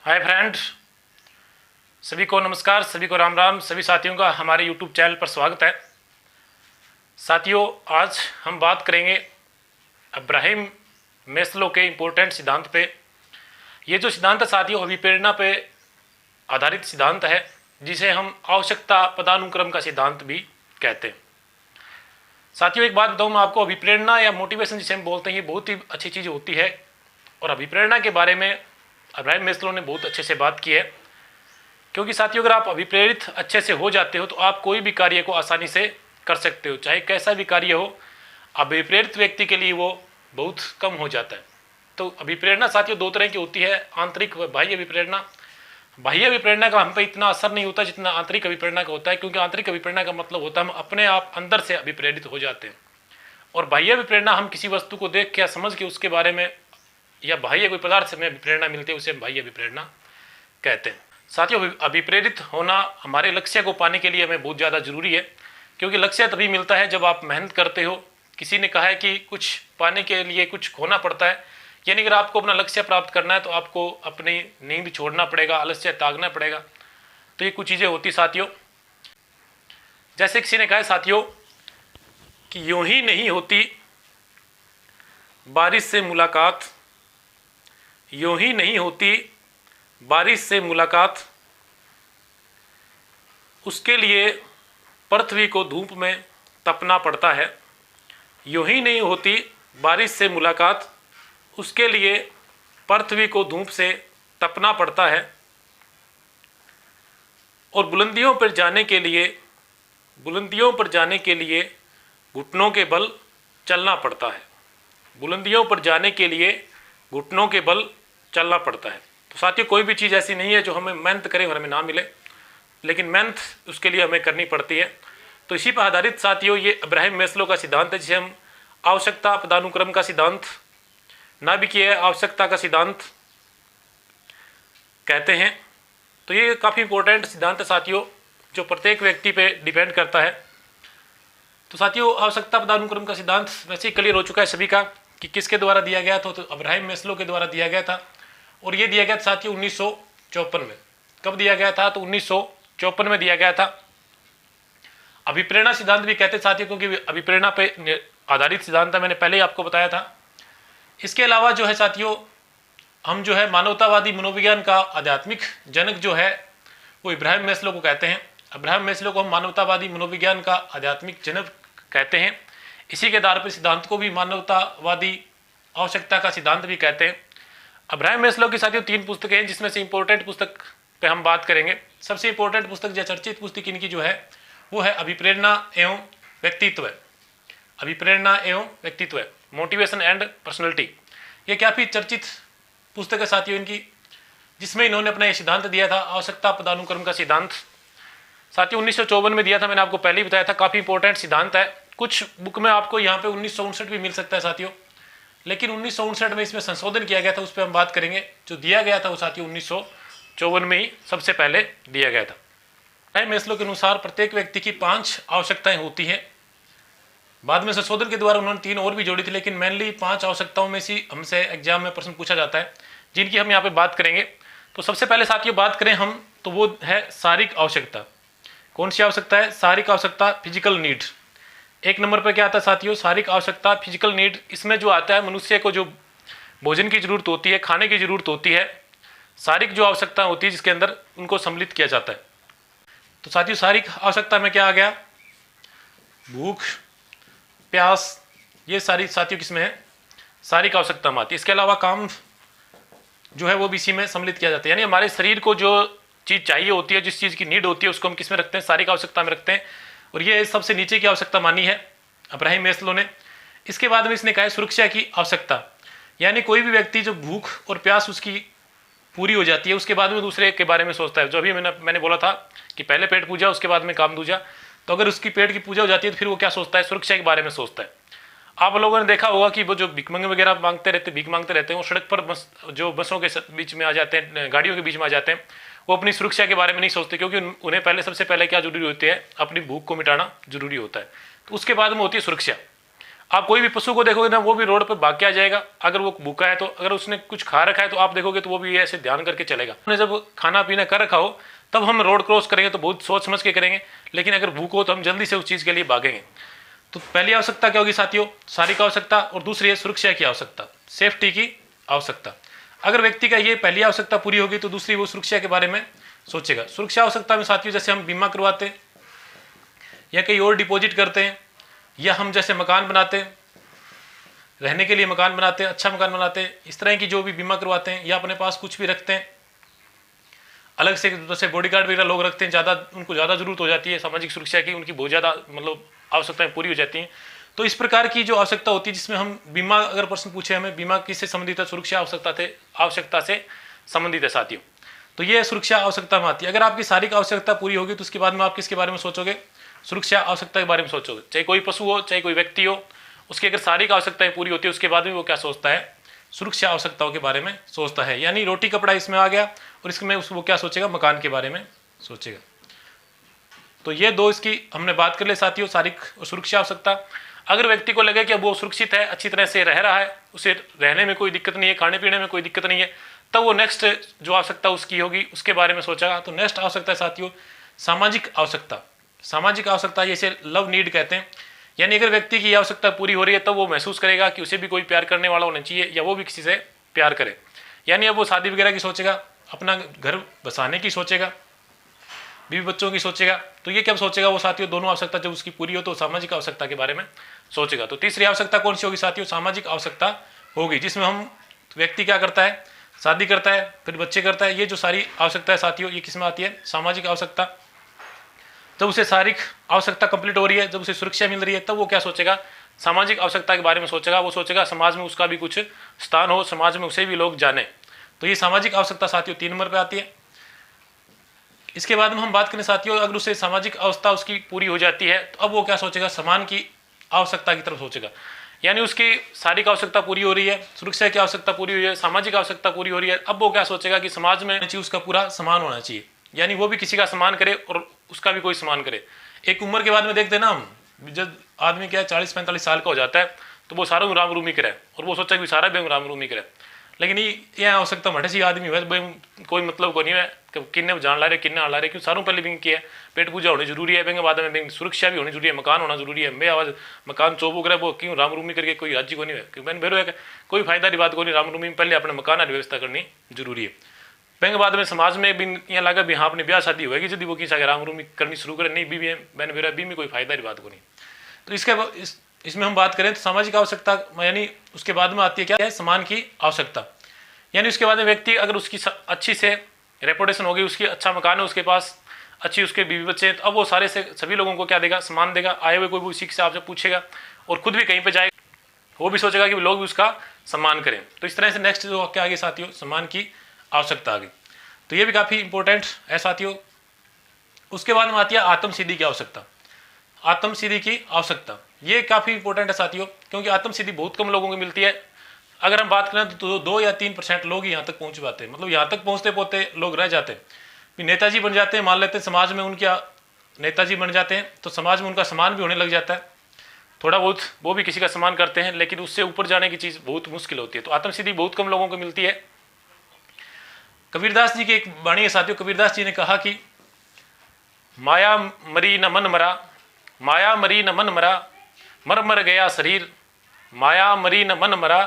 Hi friends, सभी को नमस्कार, सभी को राम राम। सभी साथियों का हमारे यूट्यूब चैनल पर स्वागत है। साथियों, आज हम बात करेंगे अब्राहम मेस्लो के इम्पोर्टेंट सिद्धांत पे। ये जो सिद्धांत है साथियों, अभिप्रेरणा पे आधारित सिद्धांत है, जिसे हम आवश्यकता पदानुक्रम का सिद्धांत भी कहते हैं। साथियों, एक बात बताऊँ मैं आपको, अभिप्रेरणा या मोटिवेशन जिसे हम बोलते हैं, ये बहुत ही अच्छी चीज़ होती है। और अभिप्रेरणा के बारे में अब्राहम मेस्लो ने बहुत अच्छे से बात की है, क्योंकि साथियों अगर आप अभिप्रेरित अच्छे से हो जाते हो तो आप कोई भी कार्य को आसानी से कर सकते हो, चाहे कैसा भी कार्य हो। अभिप्रेरित व्यक्ति के लिए वो बहुत कम हो जाता है। तो अभिप्रेरणा साथियों दो तरह की होती है, आंतरिक व बाह्य अभिप्रेरणा। बाह्य अभिप्रेरणा का हम पे इतना असर नहीं होता जितना आंतरिक अभिप्रेरणा का होता है, क्योंकि आंतरिक अभिप्रेरणा का मतलब होता है हम अपने आप अंदर से अभिप्रेरित हो जाते हैं। और बाह्य अभिप्रेरणा हम किसी वस्तु को देख के या समझ के उसके बारे में या बाह्य कोई पदार्थ से हमें अभिप्रेरणा मिलती है, उसे हम बाह्य अभिप्रेरणा कहते हैं। साथियों, अभिप्रेरित होना हमारे लक्ष्य को पाने के लिए हमें बहुत ज़्यादा जरूरी है, क्योंकि लक्ष्य तभी मिलता है जब आप मेहनत करते हो। किसी ने कहा है कि कुछ पाने के लिए कुछ खोना पड़ता है, यानी अगर आपको अपना लक्ष्य प्राप्त करना है तो आपको अपनी नींद छोड़ना पड़ेगा, आलस्य त्यागना पड़ेगा। तो ये कुछ चीज़ें होती साथियों। जैसे किसी ने कहा है साथियों कि यूं ही नहीं होती बारिश से मुलाकात, यूं ही नहीं होती बारिश से मुलाकात, उसके लिए पृथ्वी को धूप में तपना पड़ता है। यूं ही नहीं होती बारिश से मुलाकात, उसके लिए पृथ्वी को धूप से तपना पड़ता है। और बुलंदियों पर जाने के लिए, बुलंदियों पर जाने के लिए घुटनों के बल चलना पड़ता है। बुलंदियों पर जाने के लिए घुटनों के बल चलना पड़ता है। तो साथियों, कोई भी चीज़ ऐसी नहीं है जो हमें मेहनत करें और हमें ना मिले, लेकिन मेहनत उसके लिए हमें करनी पड़ती है। तो इसी पर आधारित साथियों ये अब्राहम मेस्लो का सिद्धांत है, जिसे हम आवश्यकता पदानुक्रम का सिद्धांत, नाभिकीय आवश्यकता का सिद्धांत कहते हैं। तो ये काफ़ी इंपॉर्टेंट सिद्धांत है साथियों, जो प्रत्येक व्यक्ति पे डिपेंड करता है। तो साथियों, आवश्यकता पदानुक्रम का सिद्धांत वैसे ही क्लियर हो चुका है सभी का कि किसके द्वारा दिया गया था। तो अब्राहम मेस्लो के द्वारा दिया गया था, और ये दिया गया था साथियों 1954 में। कब दिया गया था? तो 1954 में दिया गया था। अभिप्रेरणा सिद्धांत भी कहते साथियों, क्योंकि अभिप्रेरणा पे आधारित सिद्धांत है, मैंने पहले ही आपको बताया था। इसके अलावा जो है साथियों, हम जो है मानवतावादी मनोविज्ञान का आध्यात्मिक जनक जो है वो अब्राहम मेस्लो को कहते हैं। अब्राहम मेस्लो को हम मानवतावादी मनोविज्ञान का आध्यात्मिक जनक कहते हैं। इसी के आधार पर सिद्धांत को भी मानवतावादी आवश्यकता का सिद्धांत भी कहते हैं। अब्राहम मेस्लो की साथियों 3 पुस्तकें हैं, जिसमें से इंपॉर्टेंट पुस्तक पे हम बात करेंगे। सबसे इंपॉर्टेंट पुस्तक या चर्चित पुस्तक इनकी जो है वो है अभिप्रेरणा एवं व्यक्तित्व। अभिप्रेरणा एवं व्यक्तित्व, मोटिवेशन एंड पर्सनैलिटी। ये काफ़ी चर्चित पुस्तक है साथियों इनकी, जिसमें इन्होंने अपना ये सिद्धांत दिया था, आवश्यकता पदानुक्रम का सिद्धांत। साथियों 1954 में दिया था, मैंने आपको पहले ही बताया था। काफ़ी इंपॉर्टेंट सिद्धांत है। कुछ बुक में आपको यहाँ पे 1959 भी मिल सकता है साथियों, लेकिन 1959 में इसमें संशोधन किया गया था, उस पर हम बात करेंगे। जो दिया गया था वो साथियों 1954 में ही सबसे पहले दिया गया था। अब्राहम मेस्लो के अनुसार प्रत्येक व्यक्ति की 5 आवश्यकताएं होती हैं। बाद में संशोधन के द्वारा उन्होंने 3 और भी जोड़ी थी, लेकिन मेनली 5 आवश्यकताओं में से हमसे एग्जाम में प्रश्न पूछा जाता है, जिनकी हम यहाँ पे बात करेंगे। तो सबसे पहले साथियों बात करें हम, तो वो है शारीरिक आवश्यकता। कौन सी आवश्यकता है? शारीरिक आवश्यकता, फिजिकल नीड। 1 नंबर पर क्या आता है साथियों? शारीरिक आवश्यकता, फिजिकल नीड। इसमें जो आता है मनुष्य को जो भोजन की जरूरत होती है, खाने की जरूरत होती है, शारीरिक जो आवश्यकता होती है जिसके अंदर उनको सम्मिलित किया जाता है। तो साथियों शारीरिक आवश्यकता में क्या आ गया? भूख, प्यास, ये सारी साथियों किसमें है? शारीरिक आवश्यकता में आती है। इसके अलावा काम जो है वो भी इसी में सम्मिलित किया जाता है। यानी हमारे शरीर को जो चीज़ चाहिए होती है, जिस चीज़ की नीड होती है, उसको हम किस में रखते हैं? शारीरिक आवश्यकता में रखते हैं। और ये सबसे नीचे की आवश्यकता मानी है अब्राहम मेस्लो ने। इसके बाद में इसने कहा है सुरक्षा की आवश्यकता। यानी कोई भी व्यक्ति जो भूख और प्यास उसकी पूरी हो जाती है, उसके बाद में दूसरे के बारे में सोचता है। जो अभी मैंने बोला था कि पहले पेट पूजा, उसके बाद में काम दूजा। तो अगर उसकी पेट की पूजा हो जाती है तो फिर वो क्या सोचता है? सुरक्षा के बारे में सोचता है। आप लोगों ने देखा होगा कि वो जो भिखमंगे वगैरह मांगते रहते, भीख मांगते रहते हैं, वो सड़क पर जो बसों के बीच में आ जाते हैं, गाड़ियों के बीच में आ जाते हैं, वो अपनी सुरक्षा के बारे में नहीं सोचते, क्योंकि उन्हें पहले सबसे पहले क्या जरूरी होती है? अपनी भूख को मिटाना जरूरी होता है। तो उसके बाद में होती है सुरक्षा। आप कोई भी पशु को देखोगे ना, वो भी रोड पर भाग के आ जाएगा अगर वो भूखा है तो। अगर उसने कुछ खा रखा है तो आप देखोगे तो वो भी ऐसे ध्यान करके चलेगा। हमने जब खाना पीना कर रखा हो तब हम रोड क्रॉस करेंगे तो बहुत सोच समझ के करेंगे, लेकिन अगर भूख हो तो हम जल्दी से उस चीज़ के लिए भागेंगे। तो पहली आवश्यकता क्या होगी साथियों? शारीरिक आवश्यकता, और दूसरी है सुरक्षा की आवश्यकता, सेफ्टी की आवश्यकता। अगर व्यक्ति का ये पहली आवश्यकता पूरी होगी तो दूसरी वो सुरक्षा के बारे में सोचेगा। सुरक्षा आवश्यकता में साथियों जैसे हम बीमा करवाते हैं या कहीं और डिपॉजिट करते हैं, या हम जैसे मकान बनाते हैं, रहने के लिए मकान बनाते हैं, अच्छा मकान बनाते हैं, इस तरह की जो भी बीमा करवाते हैं, या अपने पास कुछ भी रखते हैं अलग से, जैसे बॉडीगार्ड वगैरह लोग रखते हैं, ज़्यादा उनको ज़्यादा जरूरत हो जाती है सामाजिक सुरक्षा की, उनकी बहुत ज़्यादा मतलब आवश्यकताएं पूरी हो जाती हैं। तो इस प्रकार की जो आवश्यकता होती है जिसमें हम बीमा, अगर प्रश्न पूछे हमें बीमा किससे संबंधित है, सुरक्षा आवश्यकता से संबंधित है साथियों। तो ये सुरक्षा आवश्यकता में आती है। अगर आपकी शारीरिक आवश्यकता पूरी होगी तो उसके बाद में आप किसके बारे में सोचोगे? सुरक्षा आवश्यकता के बारे में सोचोगे। चाहे कोई पशु हो, चाहे कोई व्यक्ति हो, उसकी अगर शारीरिक आवश्यकताएं पूरी होती है उसके बाद में वो क्या सोचता है? सुरक्षा आवश्यकताओं के बारे में सोचता है। यानी रोटी कपड़ा इसमें आ गया, और इसमें वो क्या सोचेगा? मकान के बारे में सोचेगा। तो ये दो इसकी हमने बात कर ले साथियों, शारीरिक और सुरक्षा आवश्यकता। अगर व्यक्ति को लगे कि वो सुरक्षित है, अच्छी तरह से रह रहा है, उसे रहने में कोई दिक्कत नहीं है, खाने पीने में कोई दिक्कत नहीं है, तब वो नेक्स्ट जो आवश्यकता उसकी होगी उसके बारे में सोचेगा। तो नेक्स्ट आवश्यकता है साथियों सामाजिक आवश्यकता। सामाजिक आवश्यकता जैसे लव नीड कहते हैं, यानी अगर व्यक्ति की आवश्यकता पूरी हो रही है तब वो महसूस करेगा कि उसे भी कोई प्यार करने वाला होना चाहिए, या वो भी किसी से प्यार करे। यानी अब वो शादी वगैरह की सोचेगा, अपना घर बसाने की सोचेगा, बीवी बच्चों की सोचेगा। तो ये क्या सोचेगा वो साथियों? दोनों आवश्यकता जब उसकी पूरी हो तो सामाजिक आवश्यकता के बारे में सोचेगा। तो तीसरी आवश्यकता कौन सी होगी साथियों? सामाजिक आवश्यकता होगी, जिसमें हम व्यक्ति क्या करता है? शादी करता है, फिर बच्चे करता है। ये जो सारी आवश्यकता है साथियों, ये किसमें आती है? सामाजिक आवश्यकता। जब उसे शारीरिक आवश्यकता कंप्लीट हो रही है, जब उसे सुरक्षा मिल रही है, तब वो क्या सोचेगा? सामाजिक आवश्यकता के बारे में सोचेगा। वो सोचेगा समाज में उसका भी कुछ स्थान हो, समाज में उसे भी लोग जाने। तो ये सामाजिक आवश्यकता साथियों 3 नंबर पे आती है। इसके बाद में हम बात करें साथियों, अगर उसे सामाजिक अवस्था उसकी पूरी हो जाती है तो अब वो क्या सोचेगा? सम्मान की आवश्यकता की तरफ सोचेगा। यानी उसकी शारीरिक आवश्यकता पूरी हो रही है, सुरक्षा की आवश्यकता पूरी हुई है, सामाजिक आवश्यकता पूरी हो रही है, अब वो क्या सोचेगा कि समाज में उसका पूरा सम्मान होना चाहिए। यानी वो भी किसी का सम्मान करे और उसका भी कोई सम्मान करे। एक उम्र के बाद में देखते ना हम, जब आदमी क्या 40-45 साल का हो जाता है तो वो सारा राम रूमी करे, और वो सोचा कि सारा भी राम रूमी करे। लेकिन ये आवश्यकता मटे सी आदमी है, कोई मतलब को नहीं है किन्ने जान ला रहे किन्ने ला रहे, क्यों सारों पहले बैंक की है पेट पूजा होनी जरूरी है, बैंक बाद में बैंक सुरक्षा भी होनी जरूरी है, मकान होना जरूरी है। मैं आवाज मकान चोबू करे वो क्यों राम रूमी करके कोई राज्य को नहीं है, मैंने बेरो है कोई फायदा की बात को नहीं। राम रूमी में पहले अपने मकान की व्यवस्था करनी जरूरी है। बैंक बाद में समाज में भी यहाँ लगा भी हाँ अपनी ब्याह शादी होगी यदि वो किसी राम रूमी करनी शुरू करे, नहीं भी मैंने बेरा भी में कोई फायदा की बात को नहीं। तो इसमें हम बात करें तो सामाजिक आवश्यकता यानी उसके बाद में आती है क्या है? सम्मान की आवश्यकता। यानी उसके बाद में व्यक्ति अगर उसकी अच्छी से रेपुटेशन होगी, उसकी अच्छा मकान है उसके पास, अच्छी उसके बीवी बच्चे हैं, तो अब वो सारे से सभी लोगों को क्या देगा? सम्मान देगा। आए हुए कोई भी उसी से आपसे पूछेगा, और खुद भी कहीं पे जाएगा वो भी सोचेगा कि लोग भी उसका सम्मान करें। तो इस तरह से नेक्स्ट जो क्या आगे साथियों? सम्मान की आवश्यकता आ गई। तो ये भी काफ़ी इंपॉर्टेंट है साथियों। उसके बाद में आती है आत्मसिद्धि की आवश्यकता। आत्मसिद्धि की आवश्यकता ये काफ़ी इंपॉर्टेंट है साथियों, क्योंकि आत्मसिद्धि बहुत कम लोगों को मिलती है। अगर हम बात करें तो 2 या 3% लोग ही यहाँ तक पहुँच पाते हैं, मतलब यहाँ तक पहुँचते पहुँचते लोग रह जाते हैं। फिर नेताजी बन जाते हैं, मान लेते हैं समाज में उनके नेताजी बन जाते हैं तो समाज में उनका सम्मान भी होने लग जाता है, थोड़ा बहुत वो भी किसी का सम्मान करते हैं, लेकिन उससे ऊपर जाने की चीज़ बहुत मुश्किल होती है। तो आत्मसिद्धि बहुत कम लोगों को मिलती है। कबीरदास जी की एक वाणी है साथियों। कबीरदास जी ने कहा कि माया मरी न मन मरा, माया मरी न मन मरा, मर मर गया शरीर, माया मरी न मन मरा,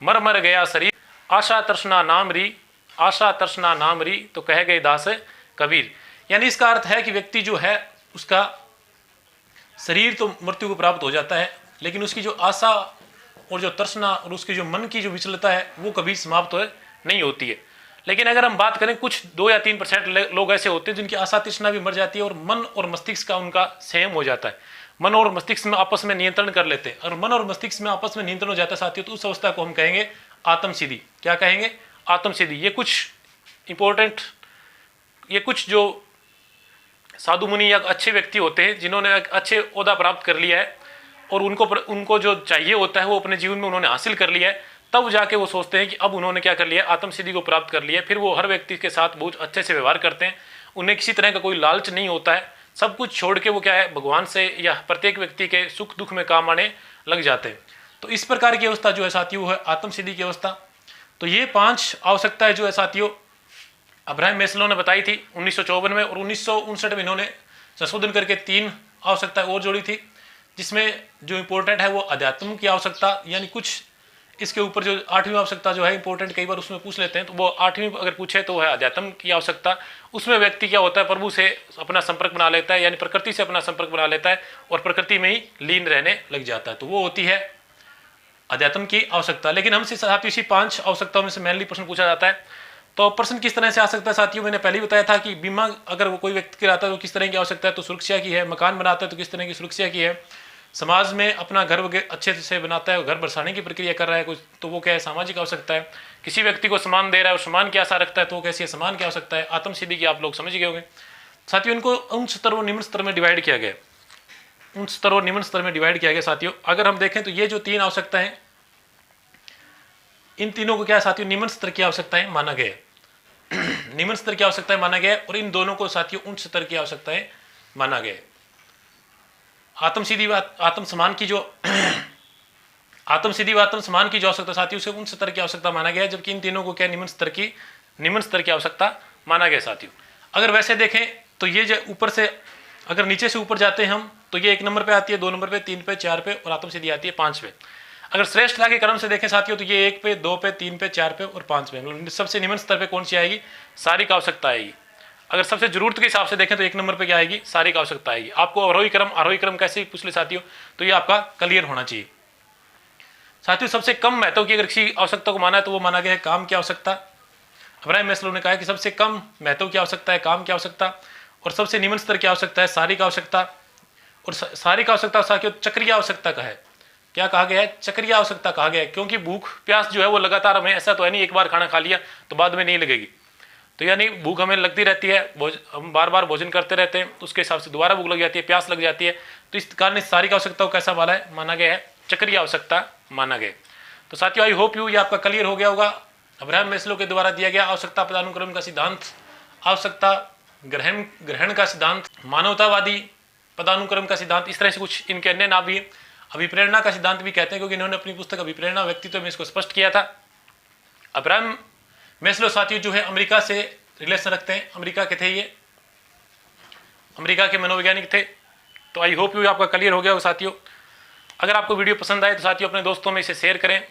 मर मर गया शरीर, आशा तृष्णा नाम री, आशा तृष्णा नाम री, तो कह गए दास कबीर। यानी इसका अर्थ है कि व्यक्ति जो है उसका शरीर तो मृत्यु को प्राप्त हो जाता है, लेकिन उसकी जो आशा और जो तृष्णा और उसकी जो मन की जो विचलता है वो कभी समाप्त नहीं होती है। लेकिन अगर हम बात करें कुछ 2 या 3% लोग ऐसे होते हैं जिनकी आशा तृष्णा भी मर जाती है और मन और मस्तिष्क का उनका संयम हो जाता है, मन और मस्तिष्क में आपस में नियंत्रण कर लेते हैं। और मन और मस्तिष्क में आपस में नियंत्रण हो जाता है साथियों, तो उस अवस्था को हम कहेंगे आत्मसिद्धि। क्या कहेंगे? आत्मसिद्धि। ये कुछ इंपॉर्टेंट, ये कुछ जो साधु मुनि या अच्छे व्यक्ति होते हैं जिन्होंने एक अच्छे ओहदा प्राप्त कर लिया है और उनको जो चाहिए होता है वो अपने जीवन में उन्होंने हासिल कर लिया है, तब जाके वो सोचते हैं कि अब उन्होंने क्या कर लिया? आत्मसिद्धि को प्राप्त कर लिया है। फिर वो हर व्यक्ति के साथ बहुत अच्छे से व्यवहार करते हैं, उन्हें किसी तरह का कोई लालच नहीं होता है, सब कुछ छोड़ के वो क्या है, भगवान से या प्रत्येक व्यक्ति के सुख दुख में काम आने लग जाते हैं। तो इस प्रकार की अवस्था जो है साथियों वो है आत्मसिद्धि की अवस्था। तो ये 5 आवश्यकताएं जो है साथियों अब्राहम मैस्लो ने बताई थी 1954 में, और 1959 में इन्होंने संशोधन करके 3 आवश्यकताएं और जोड़ी थी, जिसमें जो इंपॉर्टेंट है वो अध्यात्म की आवश्यकता, यानी कुछ इसके ऊपर जो 8वीं आवश्यकता जो है इंपॉर्टेंट, कई बार उसमें पूछ लेते हैं, तो वो 8वीं अगर पूछे तो है अध्यात्म की आवश्यकता। उसमें व्यक्ति क्या होता है, प्रभु से अपना संपर्क बना लेता है, यानी प्रकृति से अपना संपर्क बना लेता है और प्रकृति में ही लीन रहने लग जाता है, तो वो होती है अध्यात्म की आवश्यकता। लेकिन हमसे साथियों इसी 5 आवश्यकताओं में से मेनली प्रश्न पूछा जाता है। तो प्रश्न किस तरह से आ सकता है साथियों, मैंने पहले ही बताया था कि बीमा अगर वो कोई व्यक्ति कराता है तो किस तरह की आवश्यकता है, तो सुरक्षा की है। मकान बनाता है तो किस तरह की सुरक्षा की है। समाज में अपना घर अच्छे से बनाता है, घर बसाने की प्रक्रिया कर रहा है कुछ, तो वो क्या है, सामाजिक आवश्यकता है। किसी व्यक्ति को सम्मान दे रहा है और सम्मान की आशा रखता है, तो वो कैसी है, सम्मान की आवश्यकता है। आत्म सिद्धि की आप लोग समझ गए होंगे साथियों। इनको उच्च स्तर और निम्न स्तर में डिवाइड किया गया, उच्च स्तर और निम्न स्तर में डिवाइड किया गया साथियों। अगर हम देखें तो ये जो 3 आवश्यकता है, इन तीनों को क्या साथियों निम्न स्तर की आवश्यकताएं माना गया, निम्न स्तर की आवश्यकताएं माना गया, और इन दोनों को साथियों उच्च स्तर की आवश्यकताएं माना गया। आत्मसिद्धि व आत्म सम्मान की जो आत्मसिद्धि व आत्म सम्मान की जो आवश्यकता साथियों उसे उच्च स्तर की आवश्यकता माना गया है, जबकि इन तीनों को क्या निम्न स्तर की आवश्यकता माना गया साथियों। अगर वैसे देखें तो ये जो ऊपर से अगर नीचे से ऊपर जाते हैं हम, तो ये 1 नंबर पे आती है, 2 नंबर पे, 3 पे, 4 पे, और आत्मसिद्धि आती है 5 पे। अगर श्रेष्ठता के क्रम से देखें साथियों तो ये 1 पे, 2 पे, 3 पे, 4 पे और 5 पे। मतलब सबसे निम्न स्तर पे कौन सी आएगी, शारीरिक आवश्यकता आएगी। अगर सबसे जरूरत के हिसाब से देखें तो 1 नंबर पे क्या आएगी, शारीरिक आवश्यकता आएगी। आपको आरोही क्रम कैसे पूछ ले साथियों, तो ये आपका क्लियर होना चाहिए साथियों। सबसे कम महत्व की अगर किसी आवश्यकता को माना है तो वो माना गया है काम की आवश्यकता। अब्राहम मैस्लो ने कहा कि सबसे कम महत्व की आवश्यकता है काम की आवश्यकता, और सबसे निम्न स्तर की आवश्यकता है शारीरिक आवश्यकता। और शारीरिक आवश्यकता साथियों चक्रीय आवश्यकता का है, क्या कहा गया है, चक्रीय आवश्यकता कहा गया है, क्योंकि भूख प्यास जो है वो लगातार हमें, ऐसा तो है नहीं एक बार खाना खा लिया तो बाद में नहीं लगेगी, तो यानी भूख हमें लगती रहती है, हम बार बार भोजन करते रहते हैं, उसके हिसाब से दोबारा भूख लग जाती है, प्यास लग जाती है। तो इस कारण इस शारीरिक आवश्यकता को कैसा माना गया है, चक्रीय आवश्यकता माना गया। तो साथियों आई होप यू ये आपका क्लियर हो गया होगा। अब्राहम मैस्लो के द्वारा दिया गया आवश्यकता पदानुक्रम का सिद्धांत, आवश्यकता ग्रहण का सिद्धांत, मानवतावादी पदानुक्रम का सिद्धांत, इस तरह से कुछ इनके अन्य नाम भी है। अभिप्रेरणा का सिद्धांत भी कहते हैं, क्योंकि इन्होंने अपनी पुस्तक अभिप्रेरणा व्यक्तित्व में इसको स्पष्ट किया था। अब्राहम मैस्लो साथियों जो है अमेरिका से रिलेशन रखते हैं, अमेरिका के थे ये, अमेरिका के मनोवैज्ञानिक थे। तो आई होप यू आपका क्लियर हो गया हो साथियों। अगर आपको वीडियो पसंद आए तो साथियों अपने दोस्तों में इसे शेयर करें।